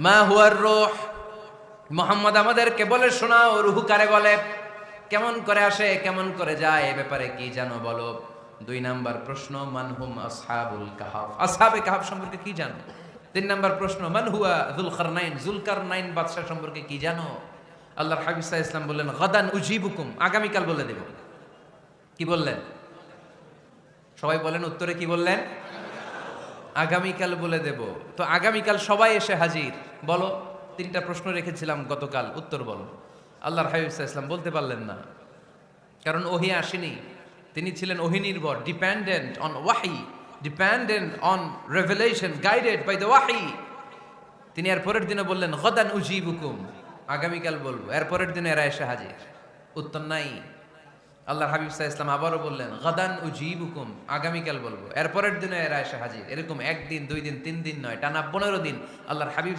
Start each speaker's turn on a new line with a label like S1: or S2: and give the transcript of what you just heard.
S1: মা হুয়ার রূহ, মুহাম্মদ আমাদেরকে বলে শোনাও রূহ কারে বলে, কেমন করে আসে, কেমন করে যায়, এ ব্যাপারে কি জানো বলো। 2 নাম্বার প্রশ্ন, মানহুম আসহাবুল কাহাফ, আসহাবে কাহাফ সম্পর্কে কি জানো। 3 নাম্বার প্রশ্ন, মান হুয়া যুলকারনাইন, যুলকারনাইন বাদশা সম্পর্কে কি জানো। আল্লাহর হাবিব সাল্লাল্লাহু আলাইহি ওয়াসাল্লাম বললেন গাদান উজিবুকুম, আগামীকাল বলে দেব। কি বললেন? সবাই বলেন উত্তরে কি বললেন? আগামীকাল বলে দেব। তো আগামীকাল সবাই এসে হাজির। বলো, 3টা প্রশ্ন রেখেছিলাম গতকাল, উত্তর বলো। আল্লাহর হাবিব সাল্লাল্লাহু আলাইহি ওয়াসাল্লাম বলতে পারলেন না, কারণ ওহী আসেনি। তিনি ছিলেন ওহী নির্ভর, dependent on wahi, dependent on revelation, guided by the wahi. তিনি এর পরের দিনে বললেন গাদান উজিবুকুম, আগামীকাল বলবো। এর পরের দিনে এরা এসে হাজির, উত্তর নাই। আল্লাহর হাবিব সাল্লাল্লাহু আলাইহি ওয়াসাল্লাম আবারও বললেন গাদান উজিবুকুম, আগামীকাল বলবো। এর পরের দিনে এরা এসে হাজির। এরকম 1 দিন 2 দিন 3 দিন নয়, টানা 15 দিন আল্লাহর হাবিব